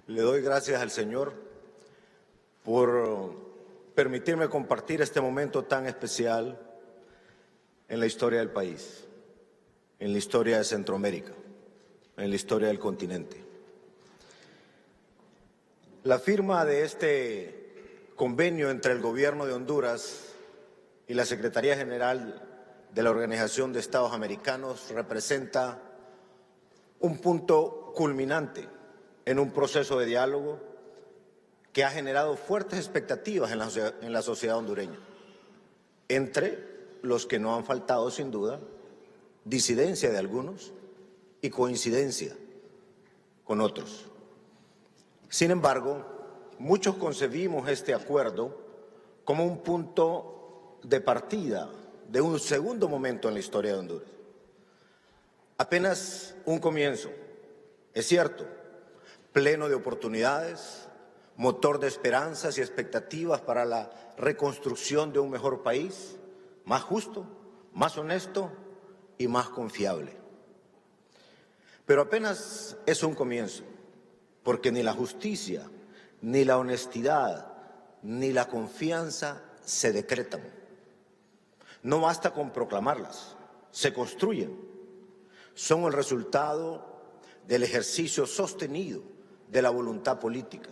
Le doy gracias al Señor por permitirme compartir este momento tan especial en la historia del país, en la historia de Centroamérica, en la historia del continente. La firma de este convenio entre el Gobierno de Honduras y la Secretaría General de la Organización de Estados Americanos representa un punto culminante en un proceso de diálogo que ha generado fuertes expectativas en la sociedad hondureña, entre los que no han faltado, sin duda, disidencia de algunos y coincidencia con otros. Sin embargo, muchos concebimos este acuerdo como un punto de partida de un segundo momento en la historia de Honduras. Apenas un comienzo, es cierto, pleno de oportunidades, motor de esperanzas y expectativas para la reconstrucción de un mejor país, más justo, más honesto y más confiable. Pero apenas es un comienzo, porque ni la justicia, ni la honestidad, ni la confianza se decretan. No basta con proclamarlas, se construyen. Son el resultado del ejercicio sostenido de la voluntad política,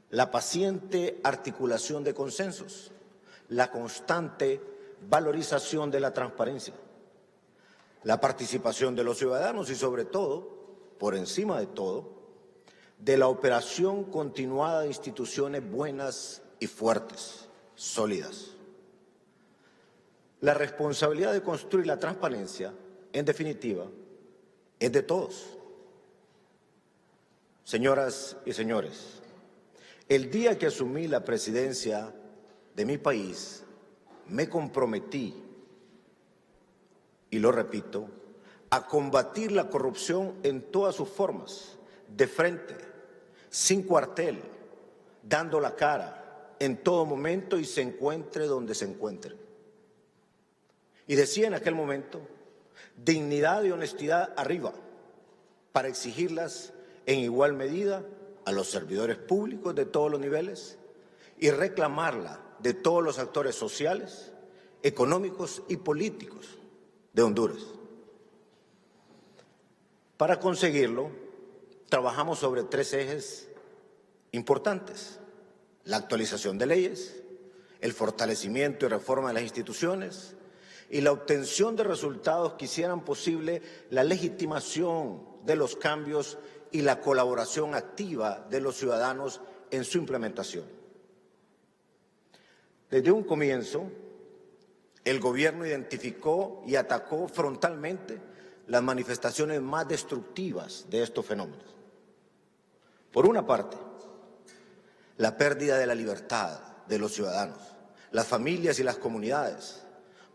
la paciente articulación de consensos, la constante valorización de la transparencia, la participación de los ciudadanos y, sobre todo, por encima de todo, de la operación continuada de instituciones buenas y fuertes, sólidas. La responsabilidad de construir la transparencia, en definitiva, es de todos. Señoras y señores, el día que asumí la presidencia de mi país, me comprometí, y lo repito, a combatir la corrupción en todas sus formas, de frente, sin cuartel, dando la cara en todo momento y se encuentre donde se encuentre. Y decía en aquel momento, dignidad y honestidad arriba, para exigirlas en igual medida a los servidores públicos de todos los niveles y reclamarla de todos los actores sociales, económicos y políticos de Honduras. Para conseguirlo, trabajamos sobre tres ejes importantes: la actualización de leyes, el fortalecimiento y reforma de las instituciones y la obtención de resultados que hicieran posible la legitimación de los cambios y la colaboración activa de los ciudadanos en su implementación. Desde un comienzo, el Gobierno identificó y atacó frontalmente las manifestaciones más destructivas de estos fenómenos. Por una parte, la pérdida de la libertad de los ciudadanos, las familias y las comunidades,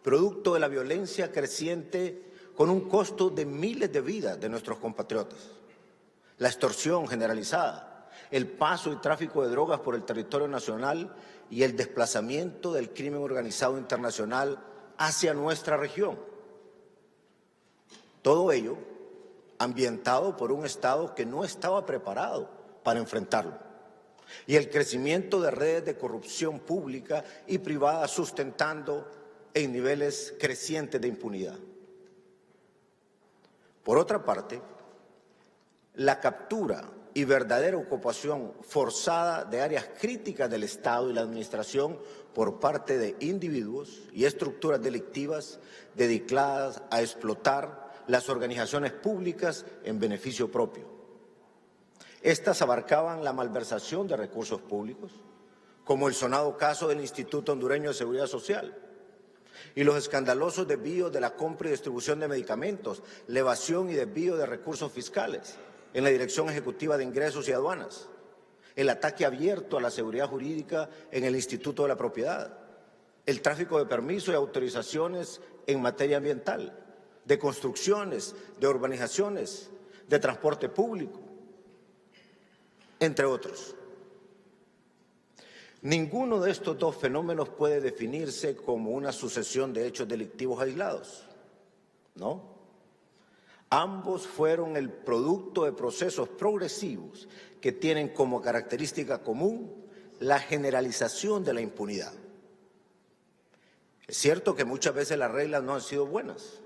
producto de la violencia creciente con un costo de miles de vidas de nuestros compatriotas, la extorsión generalizada, el paso y tráfico de drogas por el territorio nacional y el desplazamiento del crimen organizado internacional hacia nuestra región. Todo ello ambientado por un Estado que no estaba preparado para enfrentarlo, y el crecimiento de redes de corrupción pública y privada sustentando en niveles crecientes de impunidad. Por otra parte, la captura y verdadera ocupación forzada de áreas críticas del Estado y la administración por parte de individuos y estructuras delictivas dedicadas a explotar las organizaciones públicas en beneficio propio. Estas abarcaban la malversación de recursos públicos, como el sonado caso del Instituto Hondureño de Seguridad Social, y los escandalosos desvíos de la compra y distribución de medicamentos, la evasión y desvío de recursos fiscales en la Dirección Ejecutiva de Ingresos y Aduanas, el ataque abierto a la seguridad jurídica en el Instituto de la Propiedad, el tráfico de permisos y autorizaciones en materia ambiental, de construcciones, de urbanizaciones, de transporte público, entre otros. Ninguno de estos dos fenómenos puede definirse como una sucesión de hechos delictivos aislados, ¿no? Ambos fueron el producto de procesos progresivos que tienen como característica común la generalización de la impunidad. Es cierto que muchas veces las reglas no han sido buenas,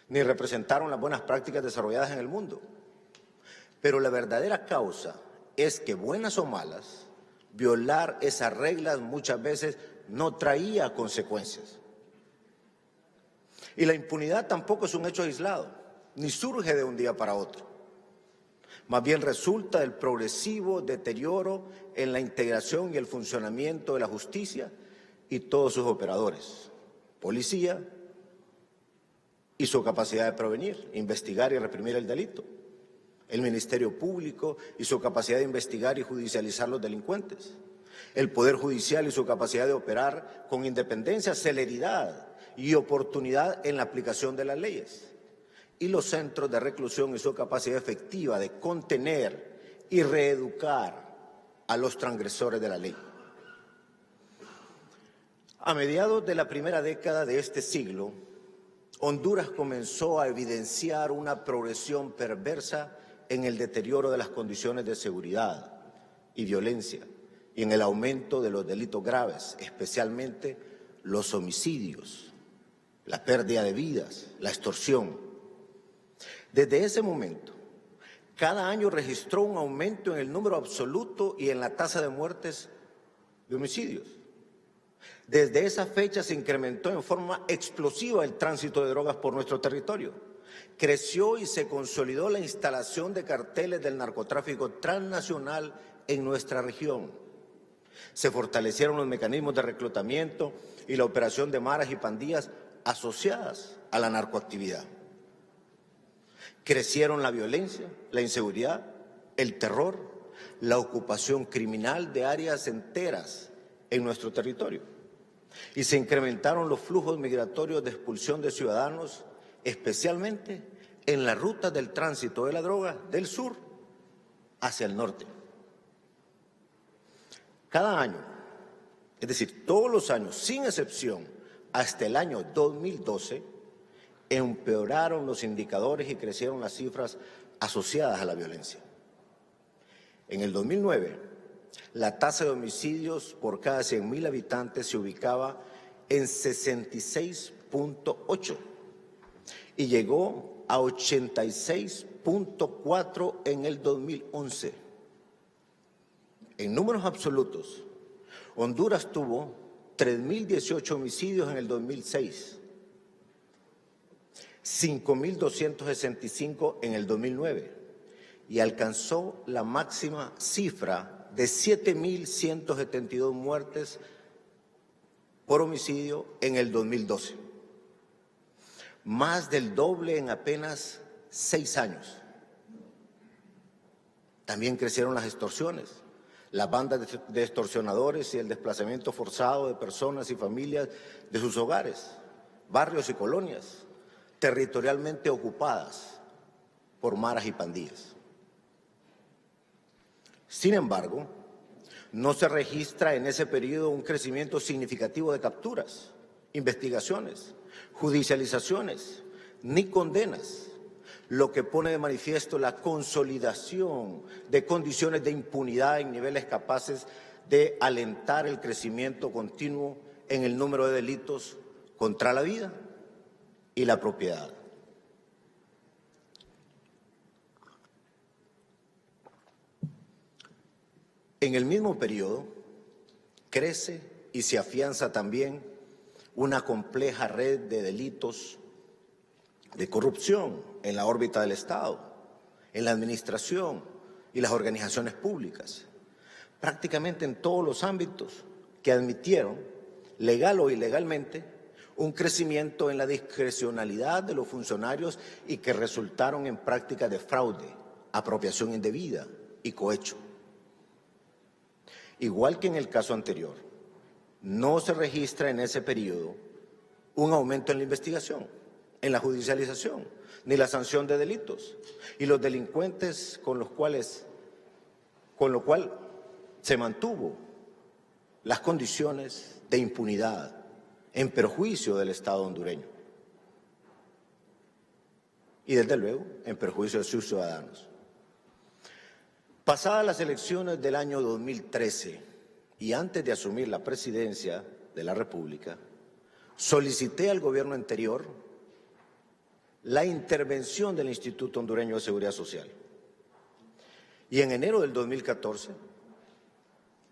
ni representaron las buenas prácticas desarrolladas en el mundo, pero la verdadera causa es que, buenas o malas, violar esas reglas muchas veces no traía consecuencias. Y la impunidad tampoco es un hecho aislado, ni surge de un día para otro. Más bien resulta del progresivo deterioro en la integración y el funcionamiento de la justicia y todos sus operadores, policía y su capacidad de prevenir, investigar y reprimir el delito, el Ministerio Público y su capacidad de investigar y judicializar los delincuentes, el Poder Judicial y su capacidad de operar con independencia, celeridad y oportunidad en la aplicación de las leyes, y los centros de reclusión y su capacidad efectiva de contener y reeducar a los transgresores de la ley. A mediados de la primera década de este siglo, Honduras comenzó a evidenciar una progresión perversa en el deterioro de las condiciones de seguridad y violencia y en el aumento de los delitos graves, especialmente los homicidios, la pérdida de vidas, la extorsión. Desde ese momento, cada año registró un aumento en el número absoluto y en la tasa de muertes de homicidios. Desde esa fecha se incrementó en forma explosiva el tránsito de drogas por nuestro territorio. Creció y se consolidó la instalación de carteles del narcotráfico transnacional en nuestra región. Se fortalecieron los mecanismos de reclutamiento y la operación de maras y pandillas asociadas a la narcoactividad. Crecieron la violencia, la inseguridad, el terror, la ocupación criminal de áreas enteras en nuestro territorio. Y se incrementaron los flujos migratorios de expulsión de ciudadanos, especialmente en las rutas del tránsito de la droga del sur hacia el norte. Cada año, es decir, todos los años, sin excepción, hasta el año 2012, empeoraron los indicadores y crecieron las cifras asociadas a la violencia. En el 2009, la tasa de homicidios por cada 100.000 habitantes se ubicaba en 66.8 y llegó a 86.4 en el 2011. En números absolutos, Honduras tuvo 3.018 homicidios en el 2006, 5.265 en el 2009 y alcanzó la máxima cifra de 7.172 muertes por homicidio en el 2012. Más del doble en apenas 6 años. También crecieron las extorsiones, las bandas de extorsionadores y el desplazamiento forzado de personas y familias de sus hogares, barrios y colonias territorialmente ocupadas por maras y pandillas. Sin embargo, no se registra en ese periodo un crecimiento significativo de capturas, investigaciones, judicializaciones, ni condenas, lo que pone de manifiesto la consolidación de condiciones de impunidad en niveles capaces de alentar el crecimiento continuo en el número de delitos contra la vida y la propiedad. En el mismo periodo, crece y se afianza también una compleja red de delitos de corrupción en la órbita del Estado, en la administración y las organizaciones públicas, prácticamente en todos los ámbitos que admitieron, legal o ilegalmente, un crecimiento en la discrecionalidad de los funcionarios y que resultaron en prácticas de fraude, apropiación indebida y cohecho. Igual que en el caso anterior, no se registra en ese periodo un aumento en la investigación, en la judicialización, ni la sanción de delitos, y los delincuentes con lo cual se mantuvo las condiciones de impunidad en perjuicio del Estado hondureño. y, desde luego, en perjuicio de sus ciudadanos. Pasadas las elecciones del año 2013 y antes de asumir la presidencia de la República, solicité al gobierno anterior la intervención del Instituto Hondureño de Seguridad Social. Y en enero del 2014,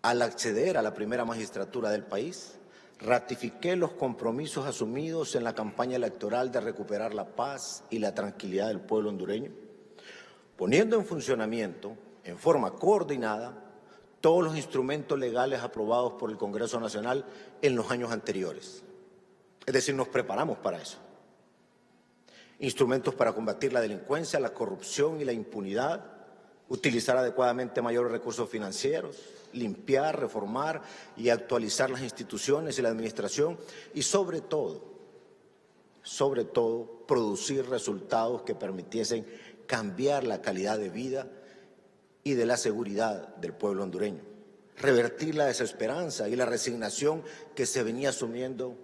al acceder a la primera magistratura del país, ratifiqué los compromisos asumidos en la campaña electoral de recuperar la paz y la tranquilidad del pueblo hondureño, poniendo en funcionamiento, en forma coordinada, todos los instrumentos legales aprobados por el Congreso Nacional en los años anteriores. Es decir, nos preparamos para eso. Instrumentos para combatir la delincuencia, la corrupción y la impunidad, utilizar adecuadamente mayores recursos financieros, limpiar, reformar y actualizar las instituciones y la administración y, sobre todo, producir resultados que permitiesen cambiar la calidad de vida y de la seguridad del pueblo hondureño, revertir la desesperanza y la resignación que se venía asumiendo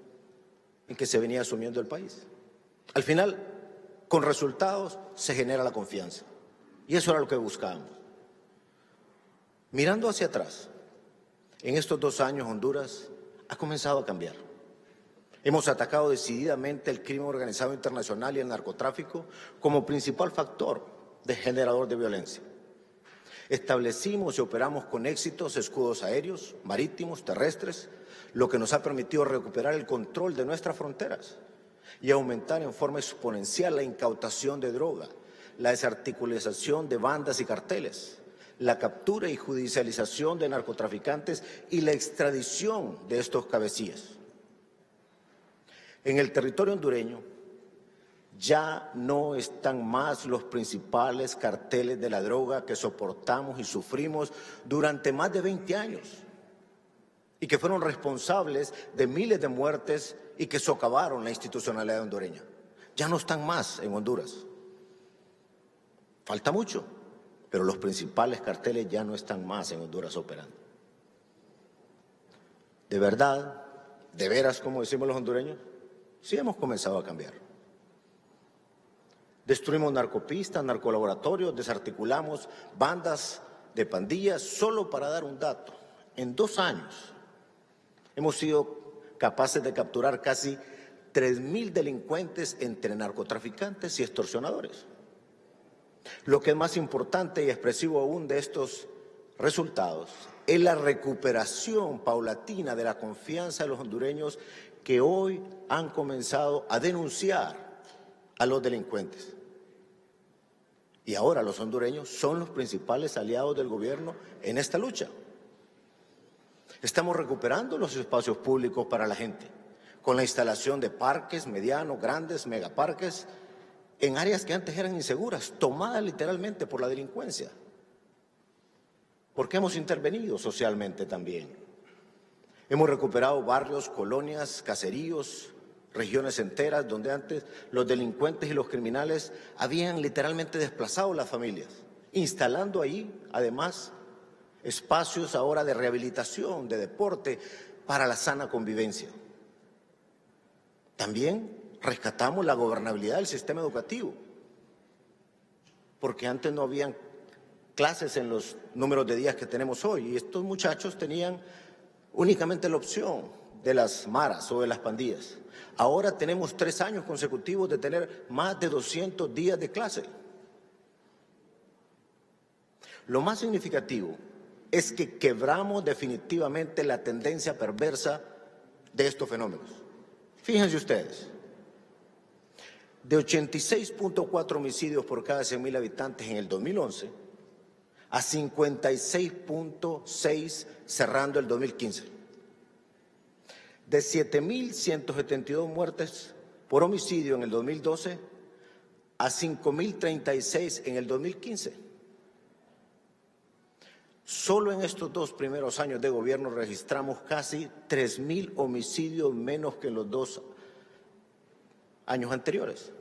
el país. Al final, con resultados se genera la confianza y eso era lo que buscábamos. Mirando hacia atrás, en estos 2 años Honduras ha comenzado a cambiar. Hemos atacado decididamente el crimen organizado internacional y el narcotráfico como principal factor generador de violencia. Establecimos y operamos con éxitos escudos aéreos, marítimos, terrestres, lo que nos ha permitido recuperar el control de nuestras fronteras y aumentar en forma exponencial la incautación de droga, la desarticulización de bandas y carteles, la captura y judicialización de narcotraficantes y la extradición de estos cabecillas. En el territorio hondureño ya no están más los principales carteles de la droga que soportamos y sufrimos durante más de 20 años y que fueron responsables de miles de muertes y que socavaron la institucionalidad hondureña. Ya no están más en Honduras. Falta mucho, pero los principales carteles ya no están más en Honduras operando. De verdad, de veras, como decimos los hondureños, sí hemos comenzado a cambiar. Destruimos narcopistas, narcolaboratorios, desarticulamos bandas de pandillas. Solo para dar un dato, en 2 años hemos sido capaces de capturar casi 3.000 delincuentes entre narcotraficantes y extorsionadores. Lo que es más importante y expresivo aún de estos resultados es la recuperación paulatina de la confianza de los hondureños que hoy han comenzado a denunciar a los delincuentes. Y ahora los hondureños son los principales aliados del gobierno en esta lucha. Estamos recuperando los espacios públicos para la gente, con la instalación de parques medianos, grandes, megaparques, en áreas que antes eran inseguras, tomadas literalmente por la delincuencia. Porque hemos intervenido socialmente también. Hemos recuperado barrios, colonias, caseríos, regiones enteras donde antes los delincuentes y los criminales habían literalmente desplazado las familias, instalando ahí, además, espacios ahora de rehabilitación, de deporte, para la sana convivencia. También rescatamos la gobernabilidad del sistema educativo, porque antes no habían clases en los números de días que tenemos hoy, y estos muchachos tenían únicamente la opción de las maras o de las pandillas. Ahora tenemos 3 años consecutivos de tener más de 200 días de clase. Lo más significativo es que quebramos definitivamente la tendencia perversa de estos fenómenos. Fíjense ustedes, de 86.4 homicidios por cada 100.000 habitantes en el 2011 a 56.6 cerrando el 2015. De 7.172 muertes por homicidio en el 2012 a 5.036 en el 2015. Solo en estos 2 primeros años de gobierno registramos casi 3.000 homicidios menos que en los 2 años anteriores.